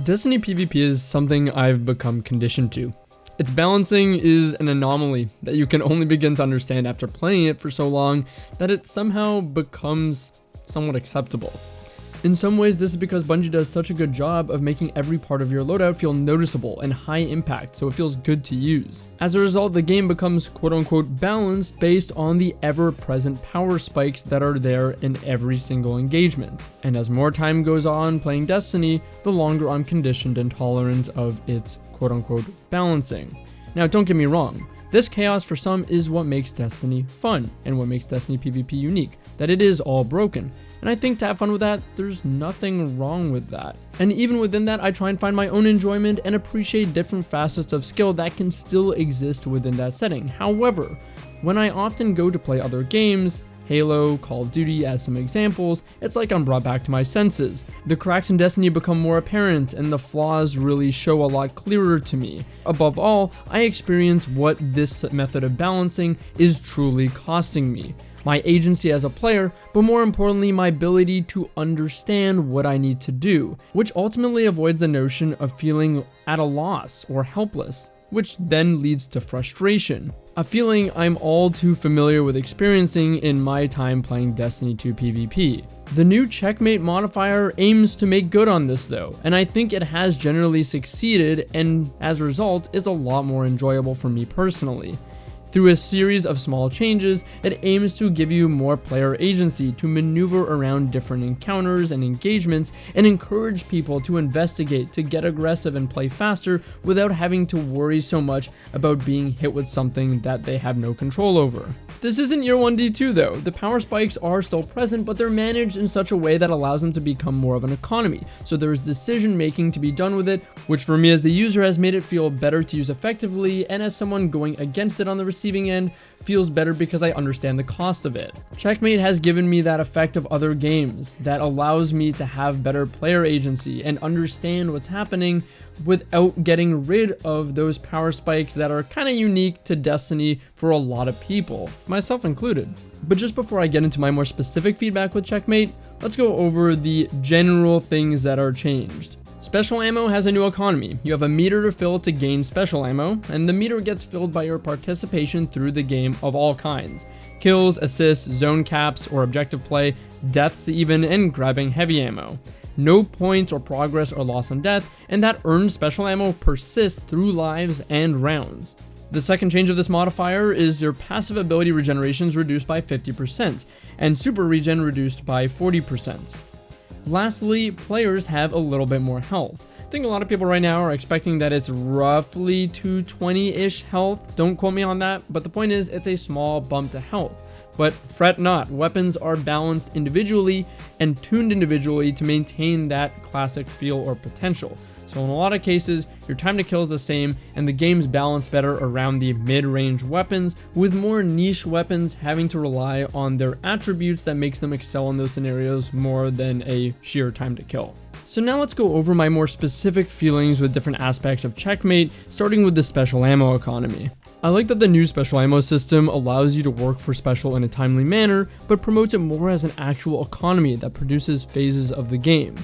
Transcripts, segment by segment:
Destiny PvP is something I've become conditioned to. Its balancing is an anomaly that you can only begin to understand after playing it for so long that it somehow becomes somewhat acceptable. In some ways, this is because Bungie does such a good job of making every part of your loadout feel noticeable and high impact, so it feels good to use. As a result, the game becomes quote-unquote balanced based on the ever-present power spikes that are there in every single engagement. And as more time goes on playing Destiny, the longer I'm conditioned and tolerant of its quote-unquote balancing. Now, don't get me wrong. This chaos for some is what makes Destiny fun and what makes Destiny PvP unique, that it is all broken. And I think to have fun with that, there's nothing wrong with that. And even within that, I try and find my own enjoyment and appreciate different facets of skill that can still exist within that setting. However, when I often go to play other games, Halo, Call of Duty as some examples, it's like I'm brought back to my senses. The cracks in Destiny become more apparent and the flaws really show a lot clearer to me. Above all, I experience what this method of balancing is truly costing me. My agency as a player, but more importantly, my ability to understand what I need to do, which ultimately avoids the notion of feeling at a loss or helpless, which then leads to frustration. A feeling I'm all too familiar with experiencing in my time playing Destiny 2 PvP. The new Checkmate modifier aims to make good on this though, and I think it has generally succeeded and as a result is a lot more enjoyable for me personally. Through a series of small changes, it aims to give you more player agency to maneuver around different encounters and engagements and encourage people to investigate, to get aggressive and play faster without having to worry so much about being hit with something that they have no control over. This isn't year 1D2 though. The power spikes are still present, but they're managed in such a way that allows them to become more of an economy. So there's decision making to be done with it, which for me as the user has made it feel better to use effectively, and as someone going against it on the receiving end, feels better because I understand the cost of it. Checkmate has given me that effect of other games that allows me to have better player agency and understand what's happening without getting rid of those power spikes that are kind of unique to Destiny for a lot of people, myself included. But just before I get into my more specific feedback with Checkmate, let's go over the general things that are changed. Special ammo has a new economy. You have a meter to fill to gain special ammo, and the meter gets filled by your participation through the game of all kinds. Kills, assists, zone caps, or objective play, deaths even, and grabbing heavy ammo. No points or progress are lost on death, and that earned special ammo persists through lives and rounds. The second change of this modifier is your passive ability regeneration is reduced by 50%, and super regen reduced by 40%. Lastly, players have a little bit more health. I think a lot of people right now are expecting that it's roughly 220-ish health. Don't quote me on that, but the point is it's a small bump to health. But fret not, weapons are balanced individually and tuned individually to maintain that classic feel or potential. So in a lot of cases, your time to kill is the same and the game's balanced better around the mid-range weapons, with more niche weapons having to rely on their attributes that makes them excel in those scenarios more than a sheer time to kill. So now let's go over my more specific feelings with different aspects of Checkmate, starting with the special ammo economy. I like that the new special ammo system allows you to work for special in a timely manner, but promotes it more as an actual economy that produces phases of the game.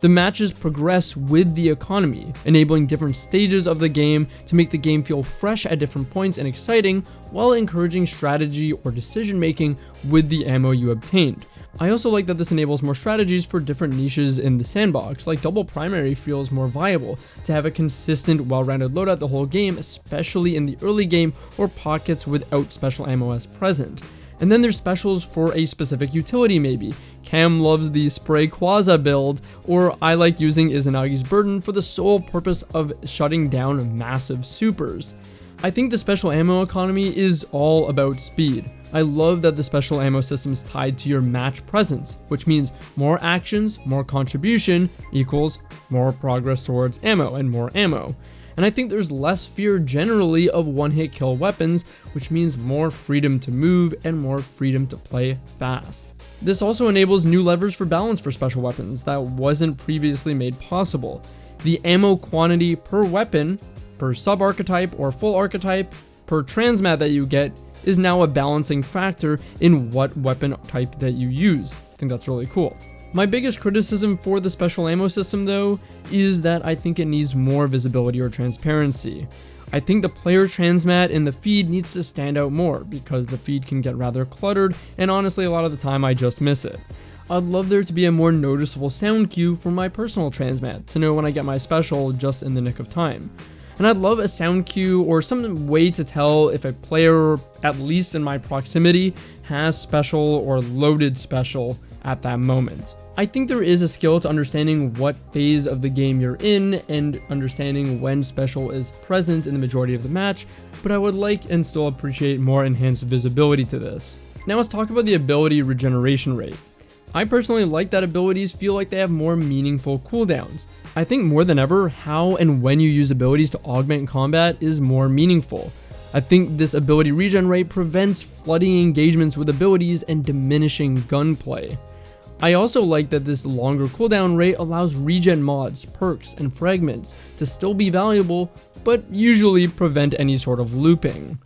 The matches progress with the economy, enabling different stages of the game to make the game feel fresh at different points and exciting, while encouraging strategy or decision making with the ammo you obtained. I also like that this enables more strategies for different niches in the sandbox, like double primary feels more viable to have a consistent, well-rounded loadout the whole game, especially in the early game or pockets without special ammo as present. And then there's specials for a specific utility maybe. Cam loves the Spray Quaza build, or I like using Izanagi's Burden for the sole purpose of shutting down massive supers. I think the special ammo economy is all about speed. I love that the special ammo system is tied to your match presence, which means more actions, more contribution equals more progress towards ammo and more ammo. And I think there's less fear generally of one-hit kill weapons, which means more freedom to move and more freedom to play fast. This also enables new levers for balance for special weapons that wasn't previously made possible. The ammo quantity per weapon, per sub-archetype or full archetype, per transmat that you get, is now a balancing factor in what weapon type that you use. I think that's really cool. My biggest criticism for the special ammo system though is that I think it needs more visibility or transparency. I think the player transmat in the feed needs to stand out more because the feed can get rather cluttered, and honestly a lot of the time I just miss it. I'd love there to be a more noticeable sound cue for my personal transmat to know when I get my special just in the nick of time. And I'd love a sound cue or some way to tell if a player, at least in my proximity, has special or loaded special at that moment. I think there is a skill to understanding what phase of the game you're in and understanding when special is present in the majority of the match, but I would like and still appreciate more enhanced visibility to this. Now let's talk about the ability regeneration rate. I personally like that abilities feel like they have more meaningful cooldowns. I think more than ever, how and when you use abilities to augment combat is more meaningful. I think this ability regen rate prevents flooding engagements with abilities and diminishing gunplay. I also like that this longer cooldown rate allows regen mods, perks, and fragments to still be valuable, but usually prevent any sort of looping.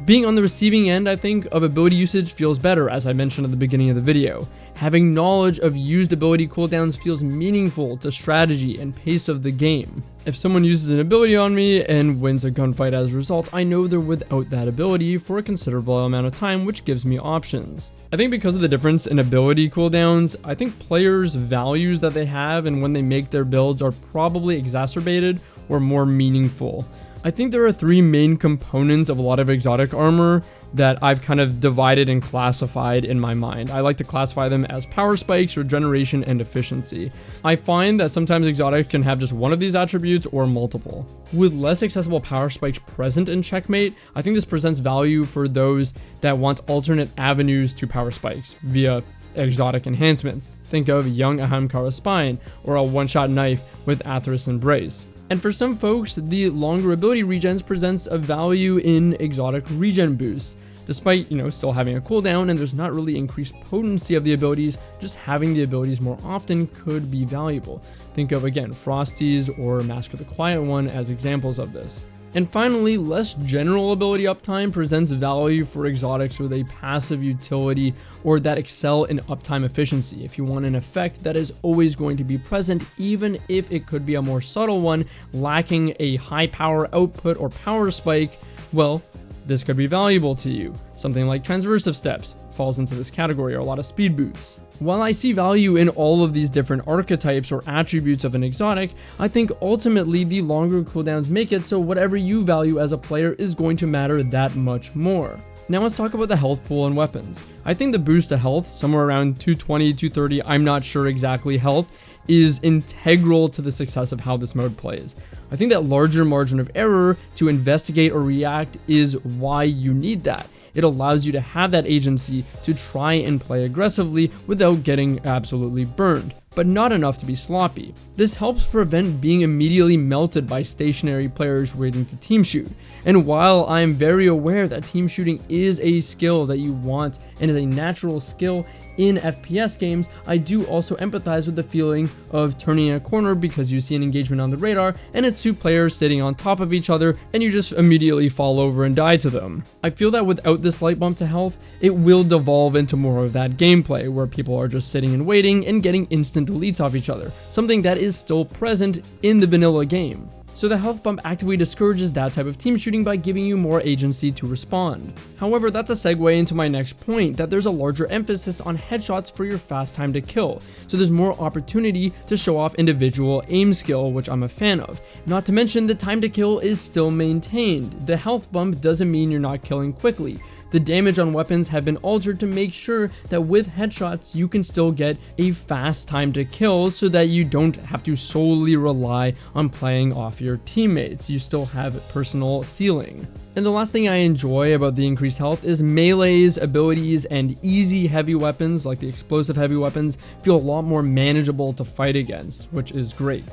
Being on the receiving end, I think, of ability usage feels better, as I mentioned at the beginning of the video. Having knowledge of used ability cooldowns feels meaningful to strategy and pace of the game. If someone uses an ability on me and wins a gunfight as a result, I know they're without that ability for a considerable amount of time, which gives me options. I think because of the difference in ability cooldowns, I think players' values that they have and when they make their builds are probably exacerbated or more meaningful. I think there are three main components of a lot of exotic armor that I've kind of divided and classified in my mind. I like to classify them as power spikes, regeneration, and efficiency. I find that sometimes exotic can have just one of these attributes or multiple. With less accessible power spikes present in Checkmate, I think this presents value for those that want alternate avenues to power spikes via exotic enhancements. Think of Young Ahamkara Spine or a one-shot knife with Atheris Embrace. And for some folks, the longer ability regens presents a value in exotic regen boosts. Despite, still having a cooldown and there's not really increased potency of the abilities, just having the abilities more often could be valuable. Think of, again, Frosty's or Mask of the Quiet One as examples of this. And finally, less general ability uptime presents value for exotics with a passive utility or that excel in uptime efficiency. If you want an effect that is always going to be present, even if it could be a more subtle one, lacking a high power output or power spike, well, this could be valuable to you. Something like Transversive Steps falls into this category, or a lot of speed boots. While I see value in all of these different archetypes or attributes of an exotic, I think ultimately the longer cooldowns make it so whatever you value as a player is going to matter that much more. Now let's talk about the health pool and weapons. I think the boost to health, somewhere around 220, 230, I'm not sure exactly health, is integral to the success of how this mode plays. I think that larger margin of error to investigate or react is why you need that. It allows you to have that agency to try and play aggressively without getting absolutely burned, but not enough to be sloppy. This helps prevent being immediately melted by stationary players waiting to team shoot. And while I am very aware that team shooting is a skill that you want and is a natural skill in FPS games, I do also empathize with the feeling of turning a corner because you see an engagement on the radar and it's two players sitting on top of each other and you just immediately fall over and die to them. I feel that without this light bump to health, it will devolve into more of that gameplay where people are just sitting and waiting and getting instant deletes off each other, something that is still present in the vanilla game. So the health bump actively discourages that type of team shooting by giving you more agency to respond. However, that's a segue into my next point, that there's a larger emphasis on headshots for your fast time to kill. So there's more opportunity to show off individual aim skill, which I'm a fan of. Not to mention the time to kill is still maintained. The health bump doesn't mean you're not killing quickly. The damage on weapons have been altered to make sure that with headshots you can still get a fast time to kill so that you don't have to solely rely on playing off your teammates. You still have personal ceiling. And the last thing I enjoy about the increased health is melees, abilities, and easy heavy weapons like the explosive heavy weapons feel a lot more manageable to fight against, which is great.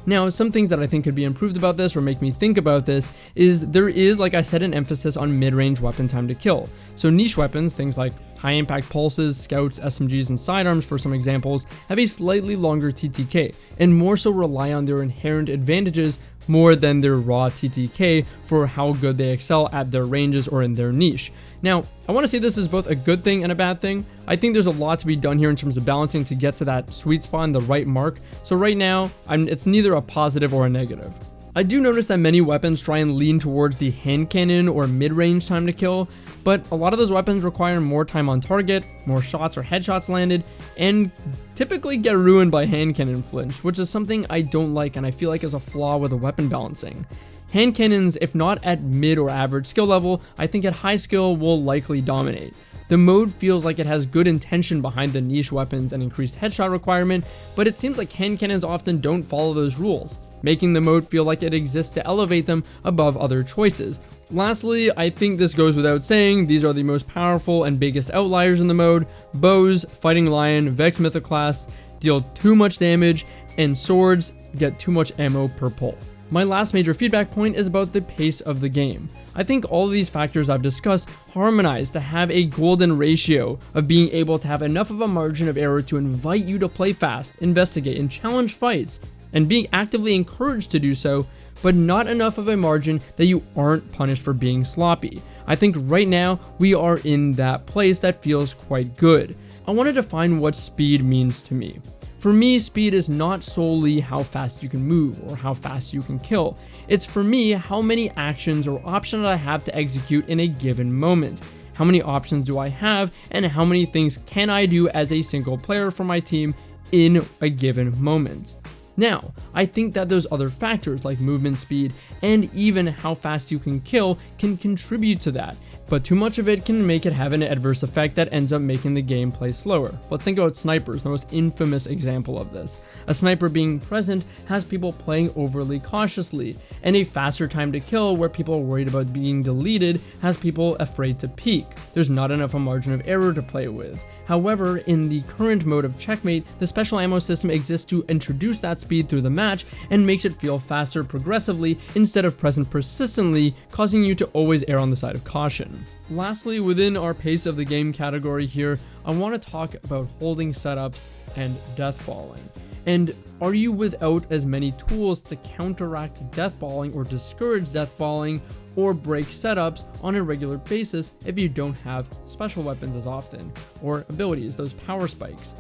Now, some things that I think could be improved about this or make me think about this is there is, like I said, an emphasis on mid-range weapon time to kill. So niche weapons, things like High impact pulses, scouts, SMGs, and sidearms, for some examples, have a slightly longer TTK, and more so rely on their inherent advantages more than their raw TTK for how good they excel at their ranges or in their niche. Now, I want to say this is both a good thing and a bad thing. I think there's a lot to be done here in terms of balancing to get to that sweet spot and the right mark. So right now, it's neither a positive or a negative. I do notice that many weapons try and lean towards the hand cannon or mid-range time to kill, but a lot of those weapons require more time on target, more shots or headshots landed, and typically get ruined by hand cannon flinch, which is something I don't like and I feel like is a flaw with the weapon balancing. Hand cannons, if not at mid or average skill level, I think at high skill will likely dominate. The mode feels like it has good intention behind the niche weapons and increased headshot requirement, but it seems like hand cannons often don't follow those rules, making the mode feel like it exists to elevate them above other choices. Lastly, I think this goes without saying, these are the most powerful and biggest outliers in the mode. Bows, Fighting Lion, Vex Mythoclast deal too much damage, and swords get too much ammo per pull. My last major feedback point is about the pace of the game. I think all of these factors I've discussed harmonize to have a golden ratio of being able to have enough of a margin of error to invite you to play fast, investigate, and challenge fights, and being actively encouraged to do so, but not enough of a margin that you aren't punished for being sloppy. I think right now we are in that place that feels quite good. I want to define what speed means to me. For me, speed is not solely how fast you can move or how fast you can kill. It's for me how many actions or options I have to execute in a given moment. How many options do I have, and how many things can I do as a single player for my team in a given moment. Now, I think that those other factors like movement speed and even how fast you can kill can contribute to that, but too much of it can make it have an adverse effect that ends up making the game play slower. But think about snipers, the most infamous example of this. A sniper being present has people playing overly cautiously, and a faster time to kill where people are worried about being deleted has people afraid to peek. There's not enough a margin of error to play with. However, in the current mode of Checkmate, the special ammo system exists to introduce that speed through the match and makes it feel faster progressively instead of present persistently, causing you to always err on the side of caution. Lastly, within our pace of the game category here, I want to talk about holding setups and deathballing. And are you without as many tools to counteract deathballing or discourage deathballing or break setups on a regular basis if you don't have special weapons as often or abilities, those power spikes?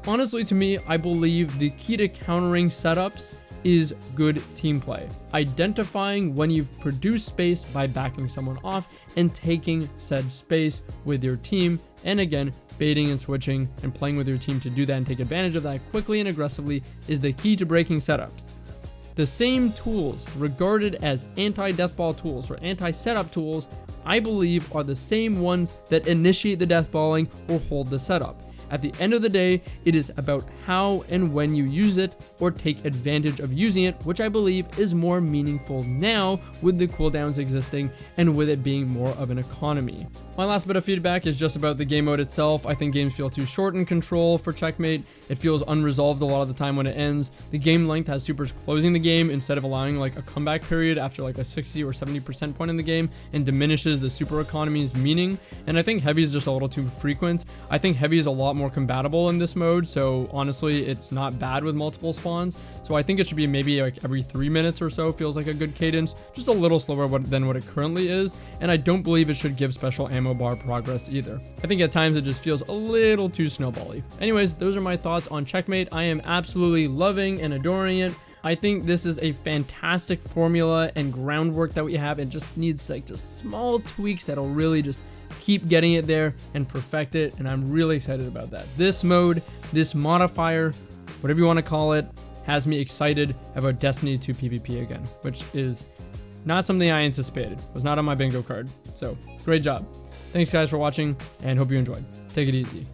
Honestly, to me, I believe the key to countering setups is good team play. Identifying when you've produced space by backing someone off and taking said space with your team, and again, baiting and switching and playing with your team to do that and take advantage of that quickly and aggressively is the key to breaking setups. The same tools regarded as anti-deathball tools or anti-setup tools, I believe are the same ones that initiate the deathballing or hold the setup. At the end of the day, it is about how and when you use it or take advantage of using it, which I believe is more meaningful now with the cooldowns existing and with it being more of an economy. My last bit of feedback is just about the game mode itself. I think games feel too short in Control for Checkmate. It feels unresolved a lot of the time when it ends. The game length has supers closing the game instead of allowing like a comeback period after like a 60 or 70% point in the game, and diminishes the super economy's meaning. And I think heavy is just a little too frequent. I think heavy is a lot more compatible in this mode, so honestly it's not bad with multiple spawns. So I think it should be maybe like every 3 minutes or so feels like a good cadence, just a little slower than what it currently is. And I don't believe it should give special ammo bar progress either. I think at times it just feels a little too snowbally. Anyways, those are my thoughts on Checkmate. I am absolutely loving and adoring it. I think this is a fantastic formula and groundwork that we have. It just needs like just small tweaks that'll really just keep getting it there and perfect it, and I'm really excited about that. This mode, this modifier, whatever you want to call it, has me excited about Destiny 2 PvP again, which is not something I anticipated. It was not on my bingo card. So great job. Thanks guys for watching, and hope you enjoyed. Take it easy.